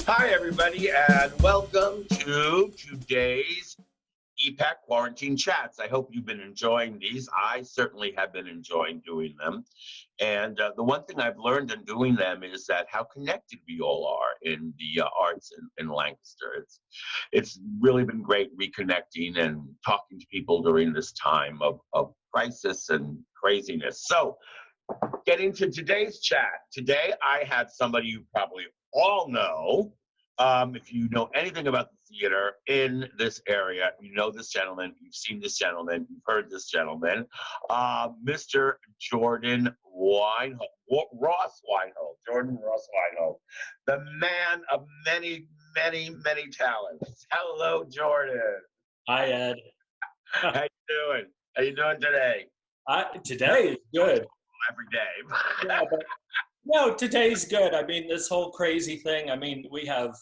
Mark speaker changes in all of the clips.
Speaker 1: Hi, everybody, and welcome to today's Epac Quarantine Chats. I hope you've been enjoying these. I certainly have been enjoying doing them. And the one thing I've learned in doing them is that how connected we all are in the arts in Lancaster. It's really been great reconnecting and talking to people during this time of crisis and craziness. So, getting to today's chat. Today, I had somebody you probably all know. If you know anything about the theater in this area, you know this gentleman, you've seen this gentleman, you've heard this gentleman, Mr. Jordon Ross Weinhold, Jordon Ross Weinhold, the man of many, many, many talents. Hello, Jordon.
Speaker 2: Hi, Ed.
Speaker 1: How you doing? How you doing today?
Speaker 2: Today is good.
Speaker 1: Every day.
Speaker 2: Yeah, but no, today's good. I mean, this whole crazy thing, I mean, we have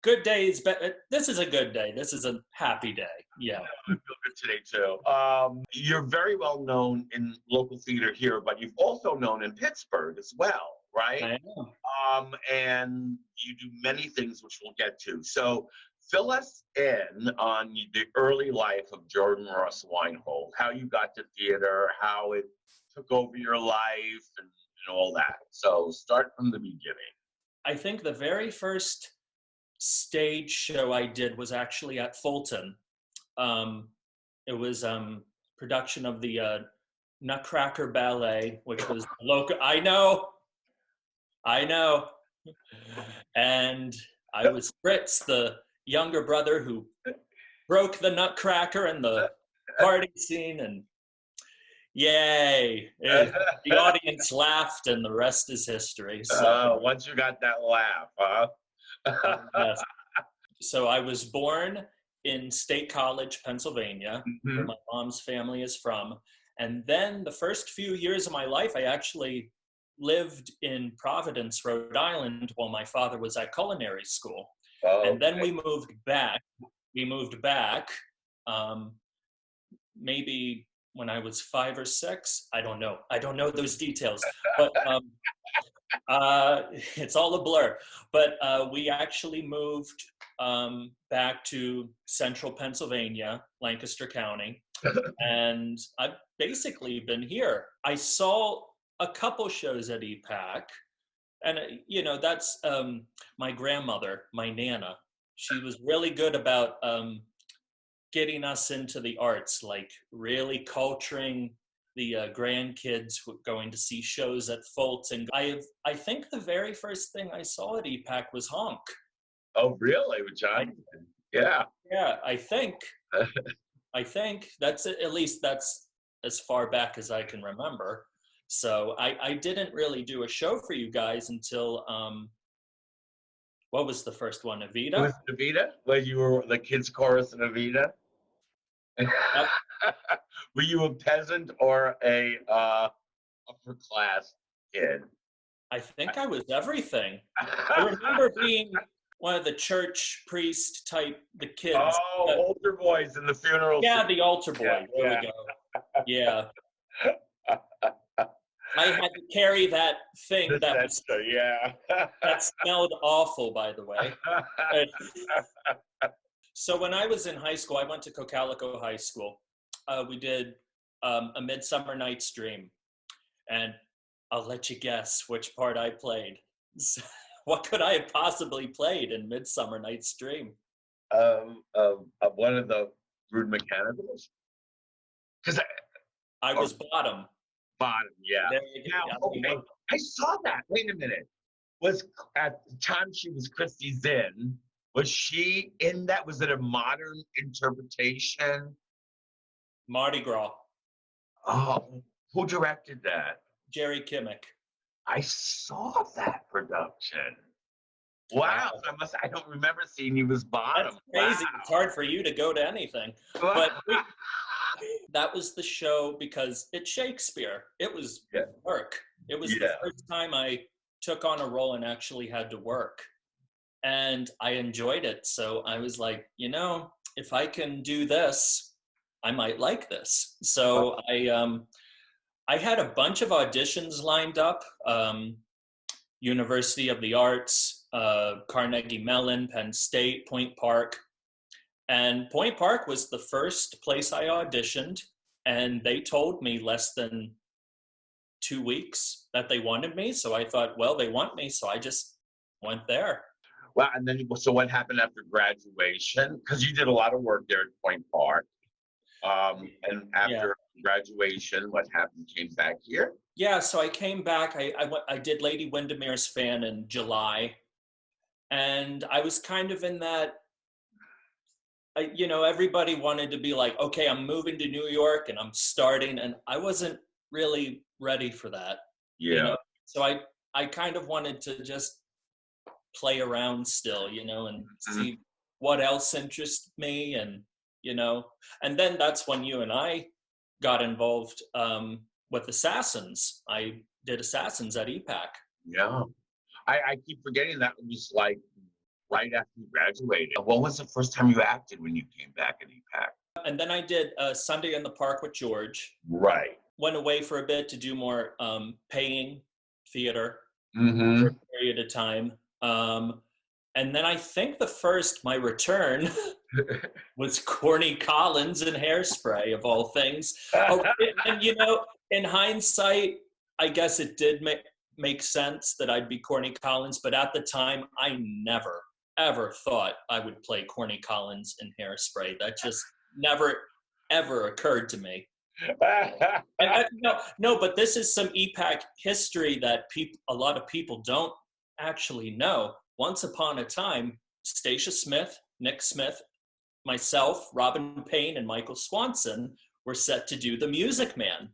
Speaker 2: good days, but this is a good day. This is a happy day. Yeah.
Speaker 1: I feel good today, too. You're very well known in local theater here, but you've also known in Pittsburgh as well, right?
Speaker 2: I am.
Speaker 1: And you do many things, which we'll get to. So fill us in on the early life of Jordon Ross Weinhold, how you got to theater, how it took over your life, and all that. So start from the beginning.
Speaker 2: I think the very first stage show I did was actually at Fulton. It was production of the Nutcracker Ballet, which was local. I know. And I was Fritz, the younger brother who broke the Nutcracker in the party scene, and yay! The audience laughed, and the rest is history. So,
Speaker 1: once you got that laugh, huh?
Speaker 2: yes. So I was born in State College, Pennsylvania, where my mom's family is from. And then the first few years of my life, I actually lived in Providence, Rhode Island, while my father was at culinary school.
Speaker 1: Okay.
Speaker 2: And then we moved back. Maybe when I was 5 or 6. I don't know those details, but it's all a blur. But we actually moved back to central Pennsylvania, Lancaster County, and I've basically been here. I saw a couple shows at Epac, and that's my grandmother, my Nana. She was really good about getting us into the arts, like really culturing the grandkids going to see shows at Fulton. I think the very first thing I saw at Epac was Honk.
Speaker 1: Oh, really? With John? Yeah.
Speaker 2: Yeah, I think that's at least that's as far back as I can remember. So I didn't really do a show for you guys until what was the first one? Evita?
Speaker 1: It was Evita? When you were the kids' chorus in Evita?
Speaker 2: Yep.
Speaker 1: Were you a peasant or a upper class kid?
Speaker 2: I think I was everything. I remember being one of the church priest type, the kids.
Speaker 1: Oh, older boys in the funeral.
Speaker 2: Yeah, the altar boy. There we go. Yeah. I had to carry that thing that smelled awful, by the way. So when I was in high school, I went to Cocalico High School. We did A Midsummer Night's Dream, and I'll let you guess which part I played. What could I have possibly played in Midsummer Night's Dream?
Speaker 1: Of one of the rude mechanicals? Because
Speaker 2: I was bottom.
Speaker 1: Bottom, yeah. Now, okay, I saw that. Wait a minute. Was at the time she was Christy Zinn, was she in that? Was it a modern interpretation?
Speaker 2: Mardi Gras.
Speaker 1: Oh, who directed that?
Speaker 2: Jerry Kimmick.
Speaker 1: I saw that production. Wow. I don't remember seeing you as bottom.
Speaker 2: That's crazy.
Speaker 1: Wow.
Speaker 2: It's hard for you to go to anything. But that was the show because it's Shakespeare. It was work. It was the first time I took on a role and actually had to work. And I enjoyed it. So I was like, if I can do this, I might like this. So I had a bunch of auditions lined up, University of the Arts, Carnegie Mellon, Penn State, Point Park. And Point Park was the first place I auditioned, and they told me less than 2 weeks that they wanted me. So I thought, well, they want me, so I just went there.
Speaker 1: Well, and then, so what happened after graduation? Because you did a lot of work there at Point Park. And after graduation, what happened? Came back here?
Speaker 2: Yeah, so I came back. I did Lady Windermere's Fan in July. And I was kind of in that, everybody wanted to be like, okay, I'm moving to New York and I'm starting. And I wasn't really ready for that.
Speaker 1: Yeah.
Speaker 2: So I kind of wanted to just play around still, and see what else interests me. And, and then that's when you and I got involved with Assassins. I did Assassins at Epac.
Speaker 1: Yeah. I keep forgetting that was like right after you graduated. What was the first time you acted when you came back at Epac?
Speaker 2: And then I did Sunday in the Park with George.
Speaker 1: Right.
Speaker 2: Went away for a bit to do more paying theater for a period of time. And then I think my return was Corny Collins in Hairspray, of all things. And, in hindsight, I guess it did make sense that I'd be Corny Collins, but at the time, I never, ever thought I would play Corny Collins in Hairspray. That just never, ever occurred to me. But this is some Epac history that a lot of people don't actually know. Once upon a time, Stache Smith, Nick Smith, myself, Robin Payne, and Michael Swanson were set to do The Music Man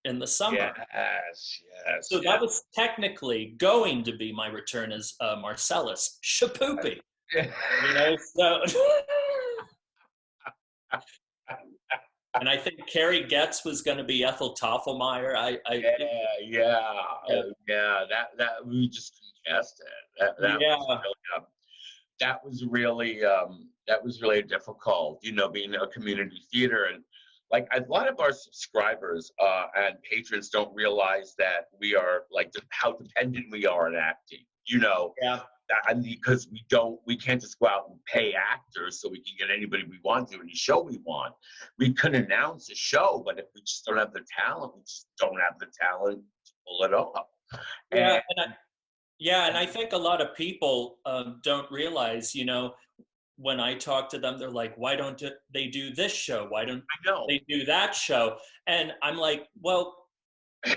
Speaker 2: in the summer.
Speaker 1: Yes.
Speaker 2: So that was technically going to be my return as Marcellus Shapoopy. So... And I think Carrie Getz was going to be Ethel Toffelmeyer.
Speaker 1: That we just couldn't cast it. That was really difficult. Being a community theater, and like a lot of our subscribers and patrons don't realize that we are like how dependent we are on acting. And because we can't just go out and pay actors so we can get anybody we want to any show we want. We can announce a show, but if we just don't have the talent, we just don't have the talent to pull it off.
Speaker 2: And I think a lot of people don't realize, when I talk to them, they're like, why don't they do this show? Why don't they do that show? And I'm like, well,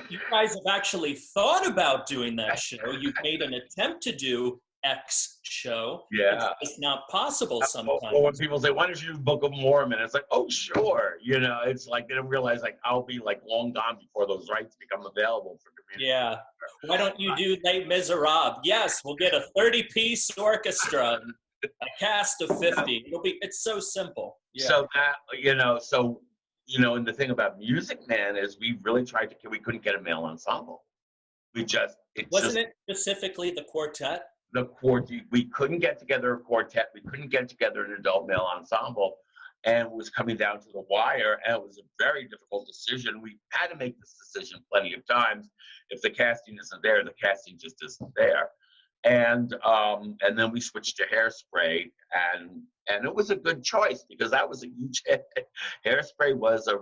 Speaker 2: you guys have actually thought about doing that show. You've made an attempt to do X show.
Speaker 1: Yeah.
Speaker 2: It's not possible sometimes.
Speaker 1: Or when people say, why don't you book a Mormon? It's like, oh, sure. It's like they don't realize like I'll be like long gone before those rights become available for community.
Speaker 2: Yeah. Why don't you do Les Miserables? Yes, we'll get a 30-piece orchestra and a cast of 50. It's so simple. Yeah.
Speaker 1: So that, and the thing about Music Man is we really tried we couldn't get a male ensemble.
Speaker 2: Wasn't it specifically the quartet?
Speaker 1: We couldn't get together a quartet. We couldn't get together an adult male ensemble, and it was coming down to the wire. And it was a very difficult decision. We had to make this decision plenty of times. If the casting isn't there, the casting just isn't there. And then we switched to Hairspray, and it was a good choice because that was a huge hit. Hairspray was a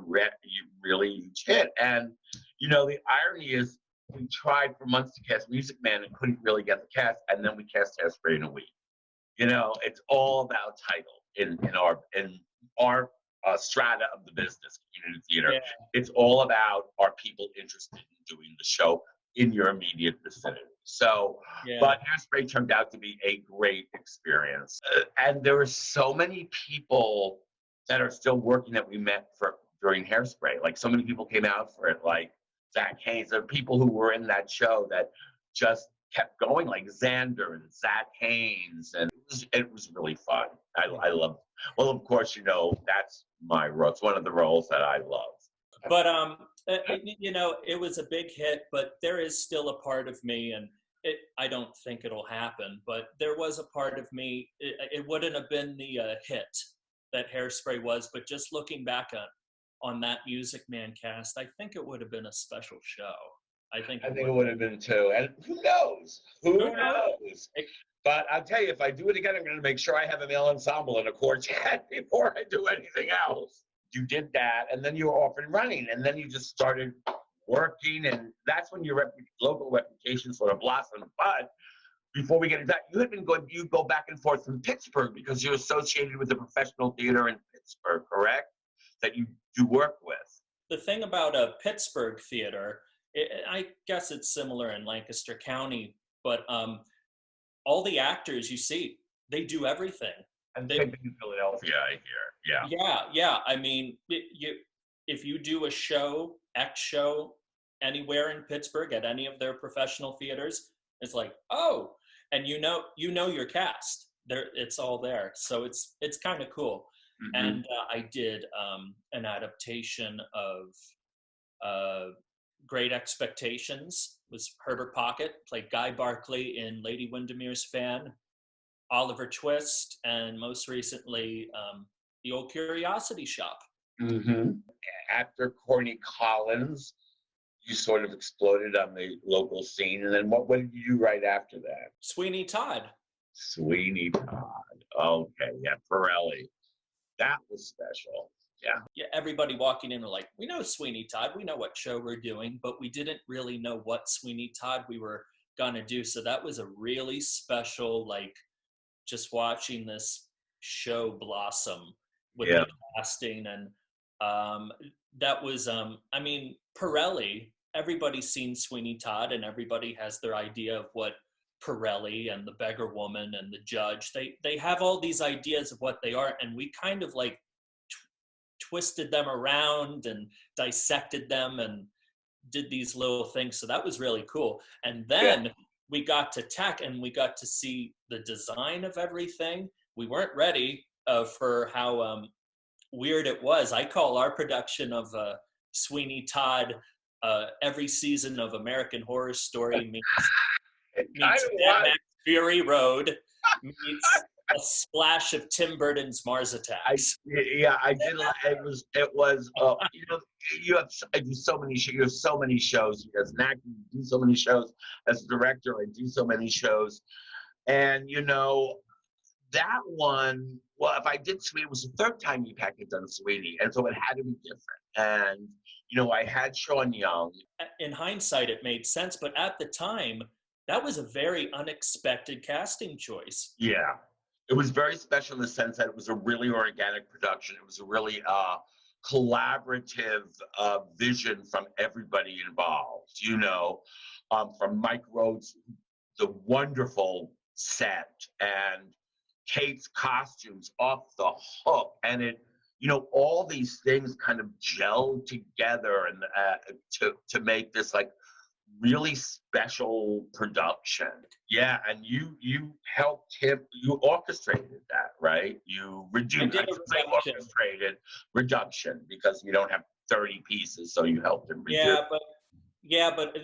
Speaker 1: really huge hit. And the irony is, we tried for months to cast Music Man and couldn't really get the cast, and then we cast Hairspray in a week. It's all about title in our strata of the business, community theater. Yeah. It's all about, are people interested in doing the show in your immediate vicinity? So, but Hairspray turned out to be a great experience, and there were so many people that are still working that we met during Hairspray. Like so many people came out for it, like Zach Haynes. There are people who were in that show that just kept going, like Xander and Zach Haynes, and it was really fun. I love. Well, of course, that's my role. It's one of the roles that I love.
Speaker 2: But it was a big hit. But there is still a part of me, and I don't think it'll happen. But there was a part of me. It wouldn't have been the hit that Hairspray was. But just looking back on that Music Man cast, I think it would have been a special show. I think it would have been
Speaker 1: too. And who knows? Who knows? But I'll tell you, if I do it again, I'm going to make sure I have a male ensemble and a quartet before I do anything else. You did that, and then you were off and running, and then you just started working, and that's when your local reputation sort of blossomed. But before we get into that, you go back and forth from Pittsburgh because you're associated with the professional theater in Pittsburgh, correct? That you do work with.
Speaker 2: The thing about a Pittsburgh theater, I guess it's similar in Lancaster County, but all the actors you see, they do everything.
Speaker 1: And same thing in Philadelphia, I hear. Yeah.
Speaker 2: Yeah. I mean, if you do a show, X show, anywhere in Pittsburgh at any of their professional theaters, it's like, oh, and you know your cast. It's all there, so it's kind of cool. Mm-hmm. And I did an adaptation of Great Expectations. It was Herbert Pocket played Guy Barkley in Lady Windermere's Fan, Oliver Twist, and most recently The Old Curiosity Shop.
Speaker 1: Mm-hmm. After Corny Collins, you sort of exploded on the local scene, and then what did you do right after that?
Speaker 2: Sweeney Todd.
Speaker 1: Sweeney Todd. Okay, yeah, Pirelli. That was special.
Speaker 2: Yeah, everybody walking in were like, we know Sweeney Todd, we know what show we're doing, but we didn't really know what Sweeney Todd we were gonna do. So that was a really special, like, just watching this show blossom with the casting. And that was, I mean, Pirelli, everybody's seen Sweeney Todd and everybody has their idea of what Pirelli and the Beggar Woman and the Judge, they have all these ideas of what they are, and we kind of like twisted them around and dissected them and did these little things. So that was really cool. And then we got to tech and we got to see the design of everything. We weren't ready for how weird it was. I call our production of Sweeney Todd every season of American Horror Story meets Mad Max Fury Road meets a splash of Tim Burton's Mars Attacks.
Speaker 1: I did. It was. I do so many. You have so many shows. As an actor, you do so many shows. As a director, I do so many shows. And that one. Well, if I did Sweeney, it was the third time Epac had done Sweeney, and so it had to be different. And I had Sean Young.
Speaker 2: In hindsight, it made sense, but at the time, that was a very unexpected casting choice.
Speaker 1: Yeah. It was very special in the sense that it was a really organic production. It was a really collaborative vision from everybody involved, from Mike Rhodes, the wonderful set, and Kate's costumes off the hook. And it, all these things kind of gelled together and to make this like really special production. Yeah, and you helped him. You orchestrated that, right? You orchestrated reduction because we don't have 30 pieces, so you helped him reduce.
Speaker 2: But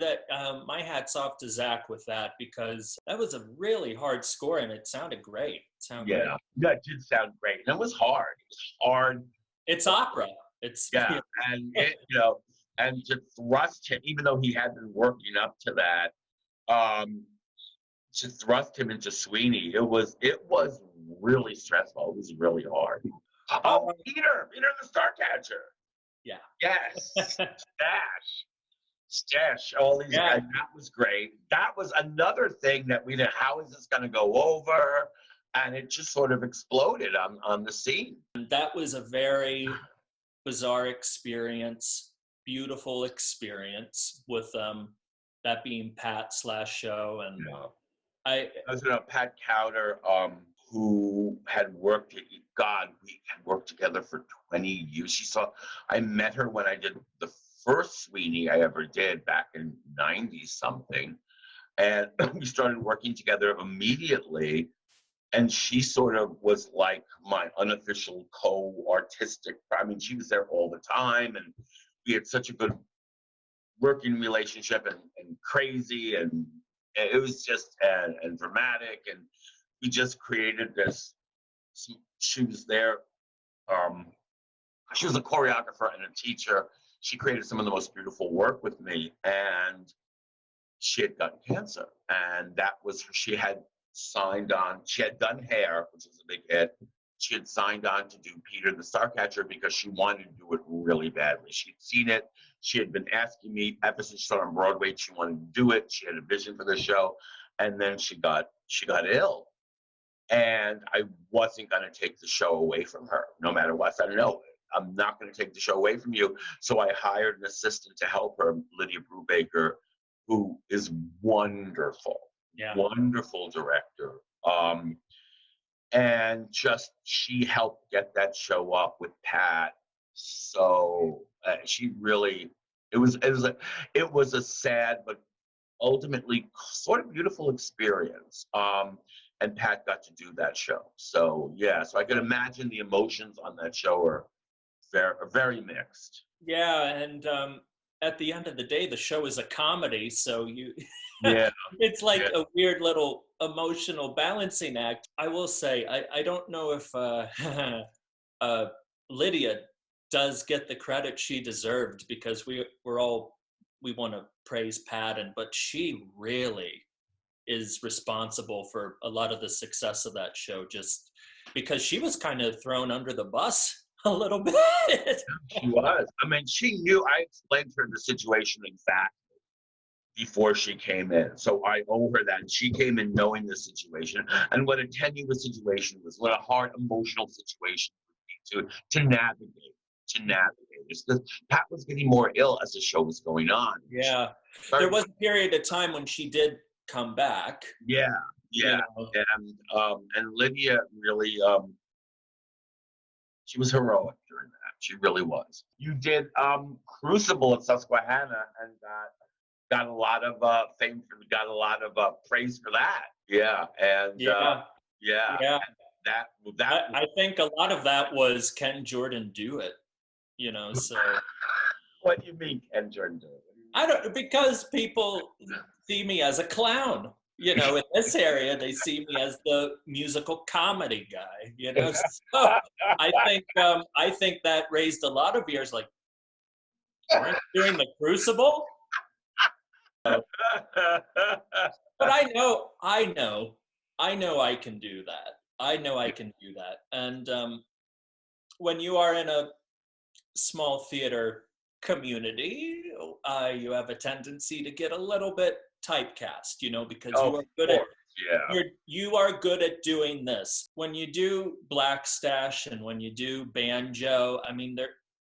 Speaker 2: that my hat's off to Zach with that because that was a really hard score and it sounded great.
Speaker 1: Great. Yeah, it did sound great, and it was hard. It was hard.
Speaker 2: It's opera.
Speaker 1: And it, and to thrust him, even though he had been working up to that, to thrust him into Sweeney, it was really stressful. It was really hard. Oh, Peter the Starcatcher.
Speaker 2: Yeah.
Speaker 1: Yes. Stache. All these guys. That was great. That was another thing that we did. How is this going to go over? And it just sort of exploded on the scene.
Speaker 2: And that was a very bizarre experience. Beautiful experience with that being Pat/show. And I
Speaker 1: was Pat Kautter, who had worked we had worked together for 20 years. I met her when I did the first Sweeney I ever did back in 90 something, and we started working together immediately. And she sort of was like my unofficial co-artistic. I mean, she was there all the time, and we had such a good working relationship, and crazy, and it was just and dramatic, and we just created this. She was there. She was a choreographer and a teacher. She created some of the most beautiful work with me, and she had gotten cancer, and that was she had signed on. She had done Hair, which was a big hit. She had signed on to do Peter the Starcatcher because she wanted to do it really badly. She'd seen it. She had been asking me ever since she saw it on Broadway. She wanted to do it. She had a vision for the show, and then she got ill, and I wasn't going to take the show away from her, no matter what. I said, no, I'm not going to take the show away from you. So I hired an assistant to help her, Lydia Brubaker, who is wonderful, wonderful director. And just, she helped get that show up with Pat. So she really, it was a sad, but ultimately sort of beautiful experience. And Pat got to do that show. So yeah, so I could imagine the emotions on that show are very mixed.
Speaker 2: Yeah, and at the end of the day, the show is a comedy, so it's like a weird little emotional balancing act. I will say, I don't know if Lydia does get the credit she deserved, because we want to praise Pat, but she really is responsible for a lot of the success of that show, just because she was kind of thrown under the bus a little bit.
Speaker 1: She was. I mean, she knew. I explained to her the situation exactly before she came in. So I owe her that. She came in knowing the situation and what a tenuous situation was, what a hard emotional situation would be to navigate. Because Pat was getting more ill as the show was going on.
Speaker 2: Yeah. There was a period of time when she did come back.
Speaker 1: Yeah.
Speaker 2: You know?
Speaker 1: And Lydia really she was heroic during that. She really was. You did Crucible at Susquehanna and got a lot of fame got a lot of praise for that. Yeah. And that
Speaker 2: I think a lot of that was, can Jordon do it? You know, so.
Speaker 1: What do you mean, can Jordon do it?
Speaker 2: I don't, because people see me as a clown. You know, in this area, they see me as the musical comedy guy. You know, so I think that raised a lot of ears. Like, aren't you doing the Crucible? But I know I can do that. I know I can do that. And when you are in a small theater community, you have a tendency to get a little bit typecast, you know, because you are good at doing this. When you do Black Stache and when you do Banjo, I mean,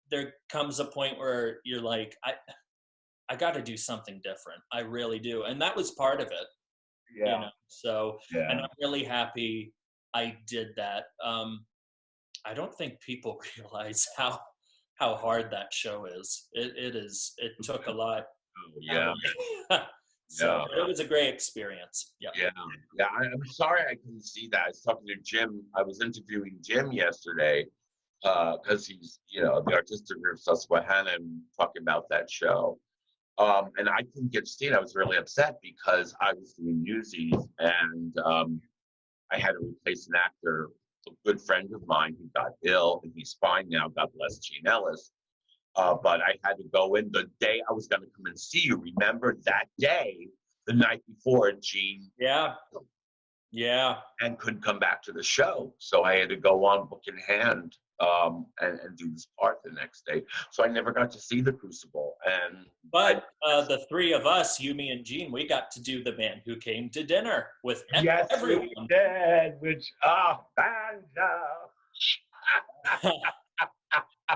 Speaker 2: there comes a point where you're like, I got to do something different. I really do. And that was part of it.
Speaker 1: Yeah.
Speaker 2: You know? So, and I'm really happy I did that. I don't think people realize how hard that show is. It took a lot. So it was a great experience. Yeah.
Speaker 1: I'm sorry I couldn't see that. I was talking to Jim. I was interviewing Jim yesterday because he's, you know, the artistic director of Susquehanna, and talking about that show. And I couldn't get to see it. I was really upset because I was doing Newsies, and I had to replace an actor, a good friend of mine who got ill, and he's fine now. God bless Gene Ellis. But I had to go in the day I was going to come and see you. Remember that day, the night before, Gene?
Speaker 2: Yeah.
Speaker 1: And couldn't come back to the show. So I had to go on book in hand and do this part the next day. So I never got to see the Crucible.
Speaker 2: But the three of us, you, me, and Gene, we got to do The Man Who Came to Dinner with everyone.
Speaker 1: We did, which, Banjo.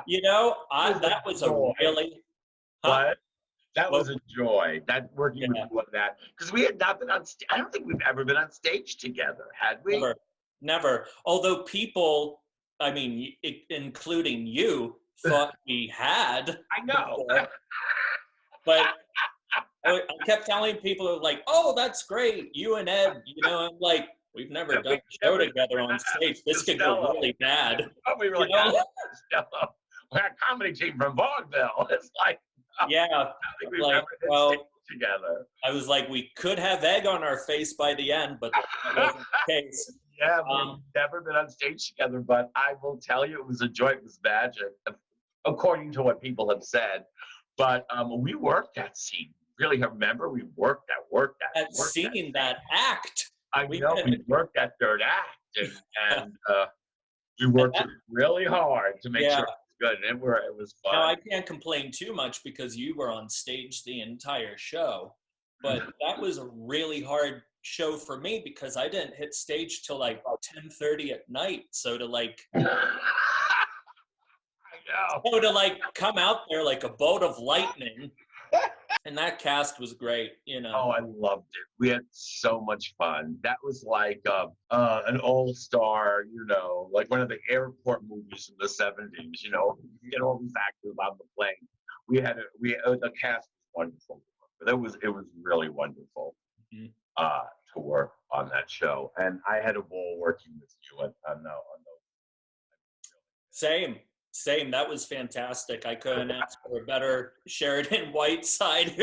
Speaker 2: You know, that was a really...
Speaker 1: What? That was a joy. That working with you on that, because we had not been on. I don't think we've ever been on stage together, had we?
Speaker 2: Never. Although people, I mean, including you, thought we had.
Speaker 1: I know.
Speaker 2: But I kept telling people, like, "Oh, that's great, you and Ed." You know, I'm like, we've never done a show together on stage. This could go really bad.
Speaker 1: We were like, we're a comedy team from vaudeville. It's like.
Speaker 2: Like, well, together. I was like, we could have egg on our face by the end, but that wasn't the case.
Speaker 1: Yeah, we've never been on stage together, but I will tell you, it was a joy. It was magic, according to what people have said. But we worked that scene. Really, remember, we worked that
Speaker 2: scene, that act.
Speaker 1: I
Speaker 2: We
Speaker 1: know
Speaker 2: had,
Speaker 1: we worked that third act, and we worked it really hard to make
Speaker 2: yeah.
Speaker 1: sure it was good, and it was
Speaker 2: Now
Speaker 1: fun.
Speaker 2: I can't complain too much because you were on stage the entire show, but that was a really hard show for me because I didn't hit stage till like 10:30 at night. So to like
Speaker 1: I
Speaker 2: so to like come out there like a bolt of lightning,
Speaker 1: know.
Speaker 2: and that cast was great, you know.
Speaker 1: Oh, I loved it. We had so much fun. That was like an all-star, like one of the airport movies from the 70s. You get all these actors on the plane. The cast was wonderful. But it was really wonderful
Speaker 2: Mhm.
Speaker 1: to work on that show, and I had a ball working with you on those.
Speaker 2: Same, same. That was fantastic. I couldn't ask for a better Sheridan Whiteside.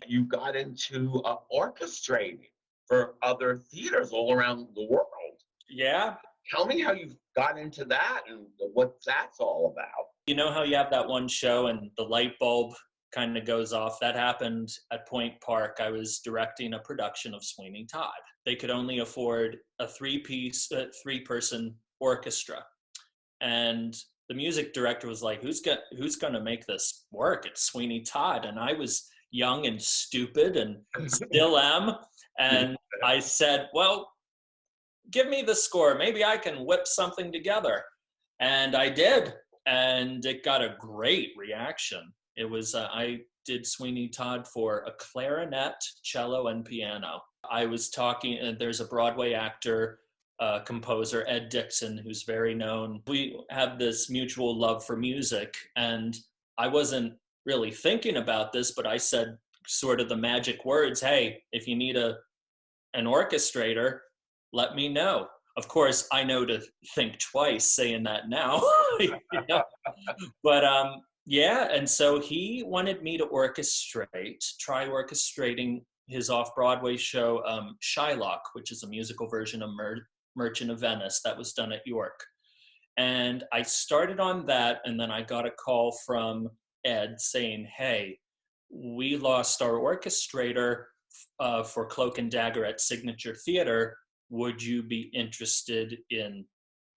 Speaker 1: You got into orchestrating for other theaters all around the world.
Speaker 2: Yeah.
Speaker 1: Tell me how you got into that and what that's all about.
Speaker 2: You know how you have that one show and the light bulb kind of goes off? That happened at Point Park. I was directing a production of Sweeney Todd. They could only afford a three-person orchestra. And the music director was like, who's going to make this work? It's Sweeney Todd. And I was young and stupid and still am. And I said, well, give me the score. Maybe I can whip something together. And I did. And it got a great reaction. It was, I did Sweeney Todd for a clarinet, cello, and piano. I was talking, there's a Broadway actor, composer, Ed Dixon, who's very known. We have this mutual love for music. And I wasn't really thinking about this, but I said sort of the magic words, hey, if you need an orchestrator, let me know. Of course, I know to think twice saying that now. You know? But yeah, and so he wanted me to try orchestrating his off-Broadway show, Shylock, which is a musical version of Merchant of Venice that was done at York. And I started on that, and then I got a call from Ed saying, hey, we lost our orchestrator for Cloak and Dagger at Signature Theater. Would you be interested in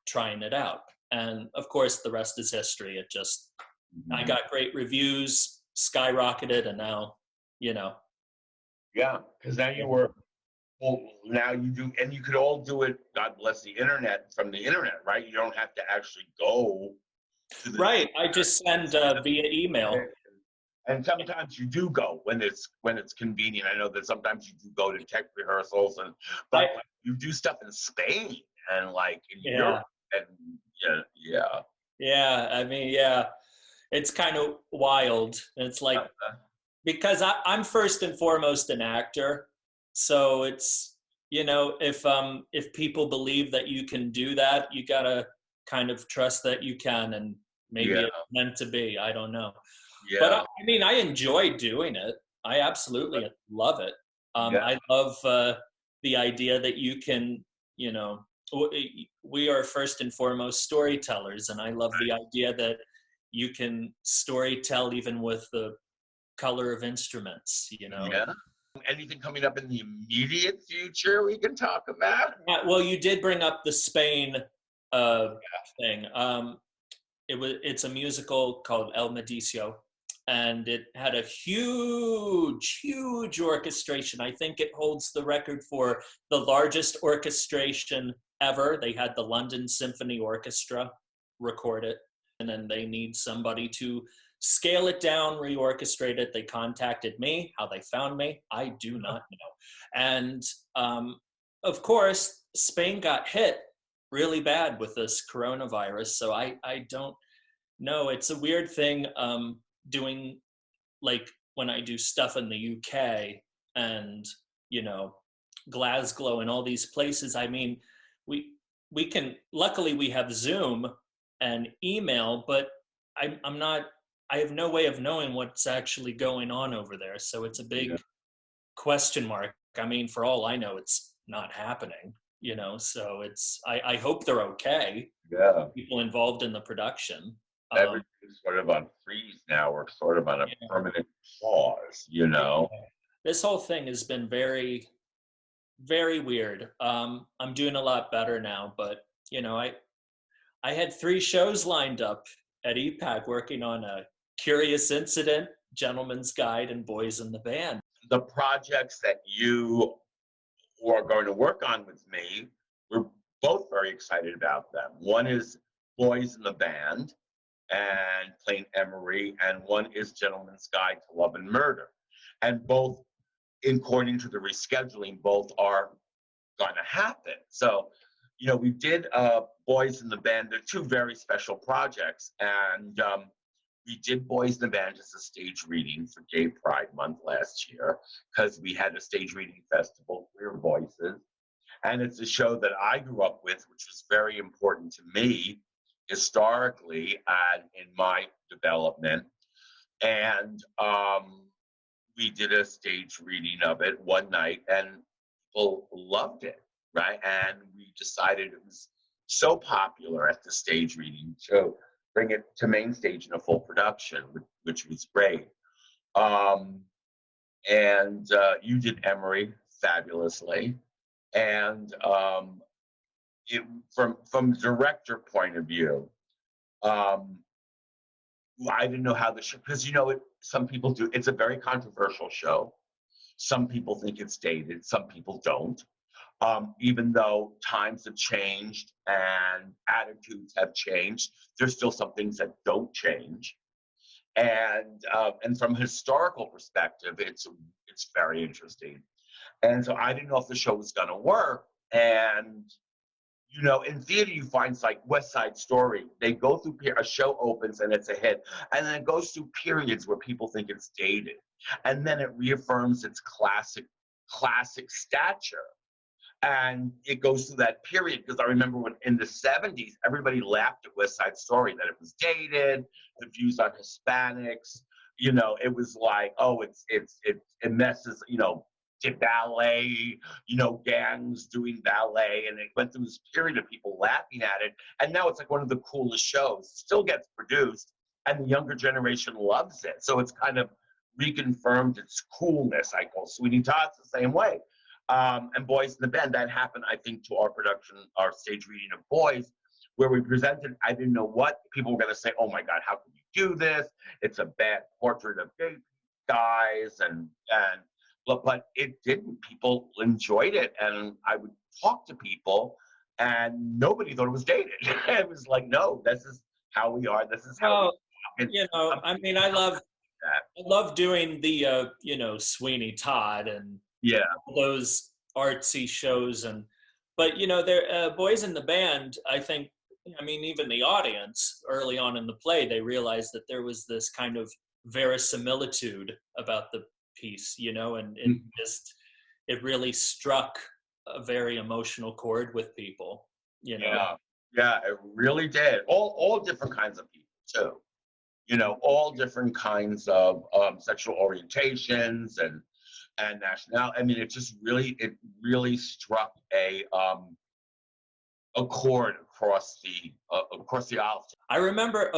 Speaker 2: trying it out? And of course, the rest is history. It just, I got great reviews, skyrocketed, and now,
Speaker 1: Yeah, because now now you do, and you could all do it, God bless the internet, from the internet, right? You don't have to actually go to the
Speaker 2: right. I just send via email.
Speaker 1: And sometimes you do go when it's convenient. I know that sometimes you do go to tech rehearsals, but you do stuff in Spain and like in Europe, and
Speaker 2: yeah. I mean, yeah, it's kind of wild. It's like because I'm first and foremost an actor, so it's if people believe that you can do that, you gotta kind of trust that you can, and maybe it's meant to be. I don't know.
Speaker 1: Yeah.
Speaker 2: But I mean, I enjoy doing it. I absolutely love it. I love the idea that you can, we are first and foremost storytellers, and I love the idea that you can storytell even with the color of instruments.
Speaker 1: Yeah. Anything coming up in the immediate future we can talk about?
Speaker 2: Well, you did bring up the Spain thing. It's a musical called El Medicio. And it had a huge, huge orchestration. I think it holds the record for the largest orchestration ever. They had the London Symphony Orchestra record it, and then they need somebody to scale it down, reorchestrate it. They contacted me. How they found me, I do not know. And of course, Spain got hit really bad with this coronavirus. So I don't know. It's a weird thing. Doing like when I do stuff in the UK and Glasgow and all these places. I mean, we can, luckily we have Zoom and email, but I have no way of knowing what's actually going on over there. So it's a big question mark. I mean, for all I know, it's not happening. So it's I hope they're okay.
Speaker 1: Yeah.
Speaker 2: People involved in the production.
Speaker 1: Everything's sort of on freeze now. We're sort of on a permanent pause,
Speaker 2: This whole thing has been very very weird. I'm doing a lot better now, but I had 3 shows lined up at Epac working on a Curious Incident, Gentleman's Guide, and Boys in the Band.
Speaker 1: The projects that you are going to work on with me, we're both very excited about them. One is Boys in the Band and playing Emery, and one is Gentleman's Guide to Love and Murder. And both, according to the rescheduling, both are going to happen. So, we did Boys in the Band. They're 2 very special projects. And we did Boys in the Band as a stage reading for Gay Pride Month last year, because we had a stage reading festival, Queer Voices. And it's a show that I grew up with, which was very important to me historically and in my development. And we did a stage reading of it one night, and people loved it, right? And we decided it was so popular at the stage reading to bring it to main stage in a full production, which was great. And you did Emery fabulously. And from director point of view, I didn't know how the show, because some people do. It's a very controversial show. Some people think it's dated. Some people don't. Even though times have changed and attitudes have changed, there's still some things that don't change. And from a historical perspective, it's very interesting. And so I didn't know if the show was going to work. And in theater, you find like West Side Story. They go through a show opens and it's a hit, and then it goes through periods where people think it's dated, and then it reaffirms its classic stature. And it goes through that period, because I remember when in the 70s, everybody laughed at West Side Story, that it was dated, the views on Hispanics. It was like, oh, it messes, did ballet, gangs doing ballet, and it went through this period of people laughing at it. And now it's like one of the coolest shows. Still gets produced, and the younger generation loves it. So it's kind of reconfirmed its coolness. I call Sweeney Todd's the same way. And Boys in the Band, that happened, I think, to our production, our stage reading of Boys, where we presented. I didn't know what people were going to say. Oh my God, how can you do this? It's a bad portrait of gay guys, but it didn't. People enjoyed it, and I would talk to people, and nobody thought it was dated. It was like, no, this is how we are. This is how we talk.
Speaker 2: I love doing the Sweeney Todd and those artsy shows, but they're Boys in the Band. I think, even the audience early on in the play, they realized that there was this kind of verisimilitude about the piece, and it really struck a very emotional chord with people.
Speaker 1: Yeah, it really did. All different kinds of people too. All different kinds of sexual orientations and nationality. It really struck a chord across the aisle.
Speaker 2: I remember,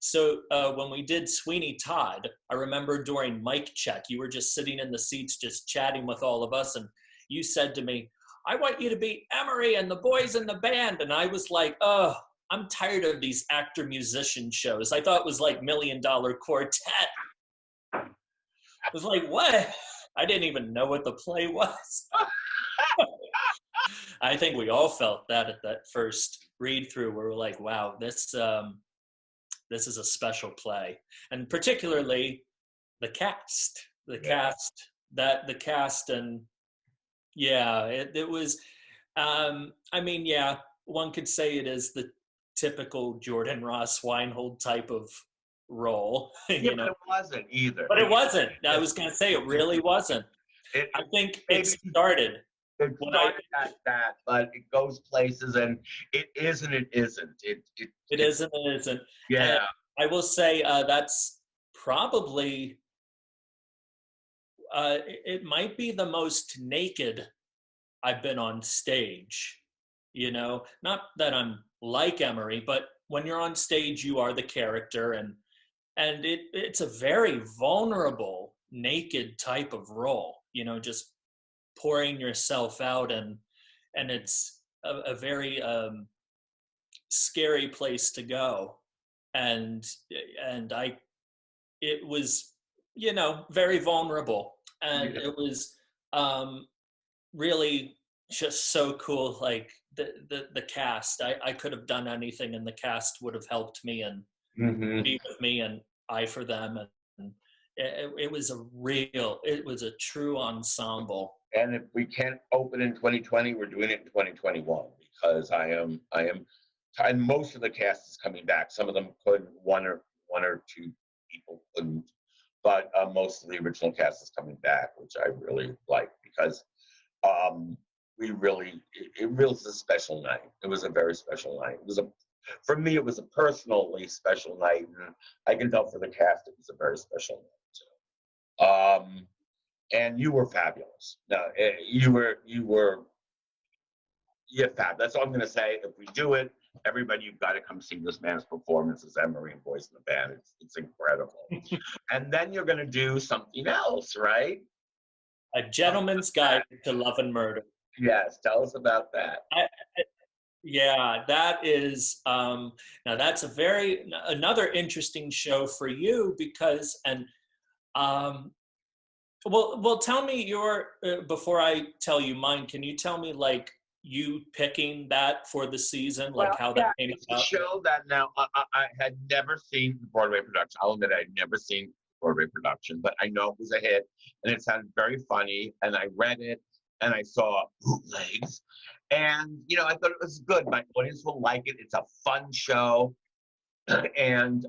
Speaker 2: so when we did Sweeney Todd, I remember during mic check, you were just sitting in the seats just chatting with all of us, and you said to me, I want you to be Emery and the Boys in the Band. And I was like, oh, I'm tired of these actor-musician shows. I thought it was like $1 Million Quartet. I was like, what? I didn't even know what the play was. I think we all felt that at that first read-through, where we're like, wow, this is a special play. And particularly the cast. And it was, one could say it is the typical Jordon Ross Weinhold type of role.
Speaker 1: But it wasn't either.
Speaker 2: But it wasn't. I was going to say it really wasn't. I think it started.
Speaker 1: It started at that, but it goes places, and it is and it isn't. It
Speaker 2: isn't and it isn't.
Speaker 1: Yeah.
Speaker 2: And I will say that's probably, it might be the most naked I've been on stage. Not that I'm like Emery, but when you're on stage, you are the character, and it's a very vulnerable, naked type of role. Just pouring yourself out, and it's a very scary place to go, and it was, very vulnerable, and it was really just so cool. Like the cast, I could have done anything, and the cast would have helped me and be with me, and I for them, and it was a true ensemble.
Speaker 1: And if we can't open in 2020, we're doing it in 2021, because and most of the cast is coming back. Some of them couldn't, one or two people couldn't, but most of the original cast is coming back, which I really like, because it really was a special night. It was a very special night. For me, it was a personally special night, and I can tell for the cast it was a very special night too. And you were fabulous. No, you're fab. That's all I'm going to say. If we do it, everybody, you've got to come see this man's performance as Emery and voice in the band. It's incredible. And then you're going to do something else, right?
Speaker 2: A Gentleman's Guide to Love and Murder.
Speaker 1: Yes, tell us about that.
Speaker 2: Yeah, that is, now that's another interesting show for you, because, well, tell me before I tell you mine, can you tell me, like, you picking that for the season, like how that came
Speaker 1: it's
Speaker 2: about?
Speaker 1: A show that now I had never seen the Broadway production. I'll admit I'd never seen Broadway production, but I know it was a hit, and it sounded very funny, and I read it, and I saw bootlegs, and I thought it was good. My audience will like it. It's a fun show, and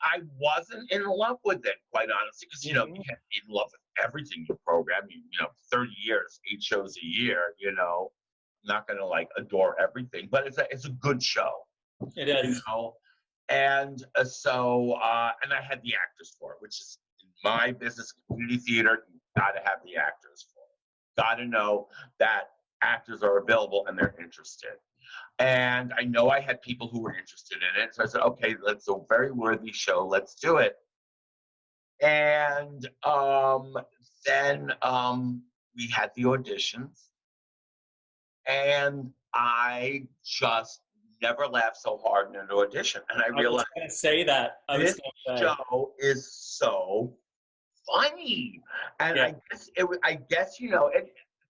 Speaker 1: I wasn't in love with it, quite honestly, because you can't be in love with everything you program. 30 years, 8 shows a year. I'm not gonna like adore everything, but it's a good show.
Speaker 2: It is.
Speaker 1: And so and I had the actors for it, which is in my business, community theater. You got to have the actors for it. Got to know that actors are available and they're interested. And I know I had people who were interested in it. So I said, okay, that's a very worthy show. Let's do it. And then we had the auditions. And I just never laughed so hard in an audition. And I realized,
Speaker 2: I was going to say that.
Speaker 1: This show is so funny. And
Speaker 2: yeah.
Speaker 1: I guess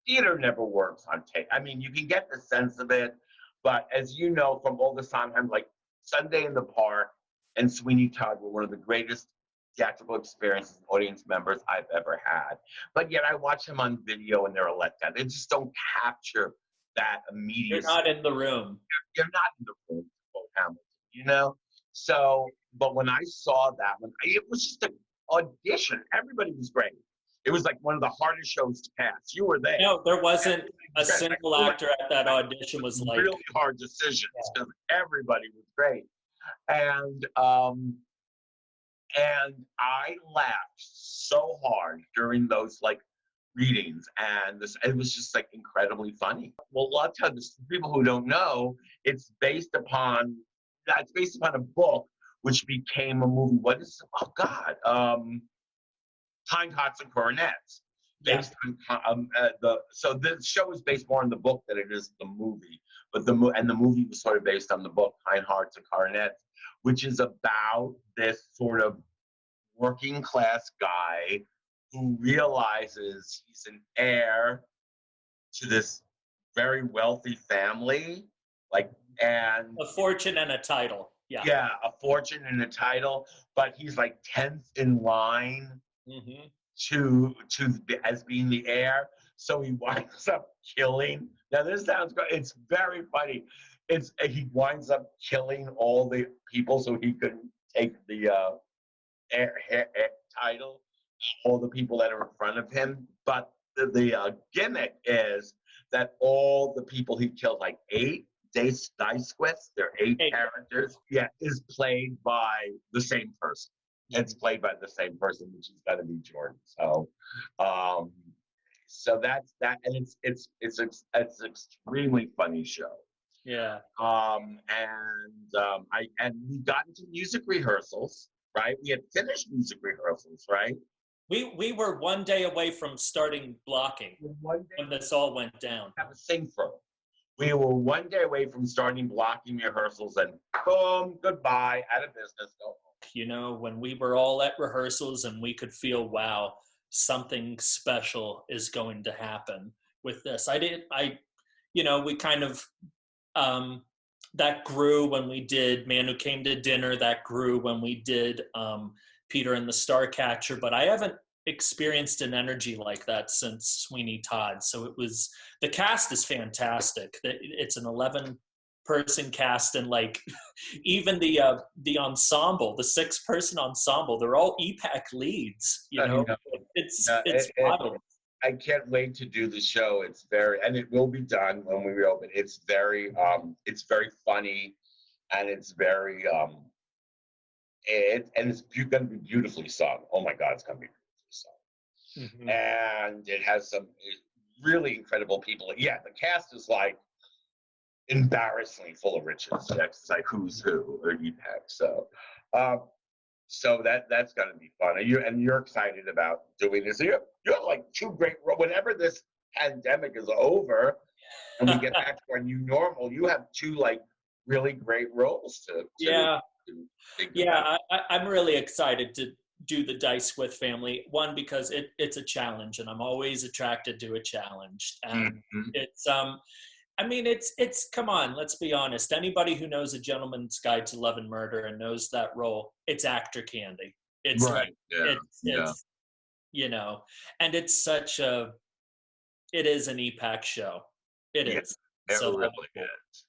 Speaker 1: theater never works on tape. I mean, you can get the sense of it. But as you know from all the Sondheims, like Sunday in the Park and Sweeney Todd were one of the greatest theatrical experiences and audience members I've ever had. But yet I watch them on video and they're a letdown. They just don't capture that immediacy.
Speaker 2: You're not in the room.
Speaker 1: You're not in the room to quote Hamilton, So, but when I saw that one, it was just an audition. Everybody was great. It was like one of the hardest shows to pass. You were there.
Speaker 2: No, there wasn't a single actor at that audition was like
Speaker 1: really hard decisions because everybody was great, and I laughed so hard during those like readings, and it was just like incredibly funny. Well, a lot of times, people who don't know, it's based upon a book which became a movie. What is? Oh God. Kind Hearts and Coronets. Based on so this show is based more on the book than it is the movie, but the movie was sort of based on the book Kind Hearts and Coronets, which is about this sort of working class guy who realizes he's an heir to this very wealthy family, and
Speaker 2: a fortune and a title.
Speaker 1: Yeah, a fortune and a title, but he's like 10th in line. To as being the heir, so he winds up killing. Now this sounds good. It's very funny. He winds up killing all the people so he could take the heir title. All the people that are in front of him, but the gimmick is that all the people he killed, like 8 dice squits, there are 8 characters. Yeah, is played by the same person. It's played by the same person, which is got to be Jordon. So, so that's that, and it's extremely funny show.
Speaker 2: Yeah.
Speaker 1: And we got into music rehearsals, right? We had finished music rehearsals, right?
Speaker 2: We were one day away from starting blocking
Speaker 1: One day
Speaker 2: when this all went down.
Speaker 1: have a sing for. We were one day away from starting blocking rehearsals, and boom, goodbye, out of business, go home.
Speaker 2: You know, when we were all at rehearsals and we could feel, wow, something special is going to happen with this. We kind of, that grew when we did Man Who Came to Dinner, that grew when we did Peter and the Starcatcher, but I haven't experienced an energy like that since Sweeney Todd. So the cast is fantastic. It's an 11-person cast, and like even the ensemble, the 6-person ensemble, they're all Epac leads. You know, it's wild.
Speaker 1: I can't wait to do the show. And it will be done when we reopen. It's very funny, and it's very it's going to be beautifully sung. Oh my God, it's going to be beautifully sung. Mm-hmm. And it has some really incredible people. Yeah, the cast is like embarrassingly full of riches. It's like who's who or Epac. So that's going to be fun. You're excited about doing this. You have like 2 great. Whenever this pandemic is over and we get back to our new normal, you have 2 like really great roles to think about.
Speaker 2: I'm really excited to do the Dice With family. One, because it's a challenge, and I'm always attracted to a challenge. And it's it's come on, let's be honest. Anybody who knows A Gentleman's Guide to Love and Murder and knows that role, it's actor candy. It's
Speaker 1: right.
Speaker 2: It's you know, and it is an Epac show. It is.
Speaker 1: It
Speaker 2: so
Speaker 1: really is.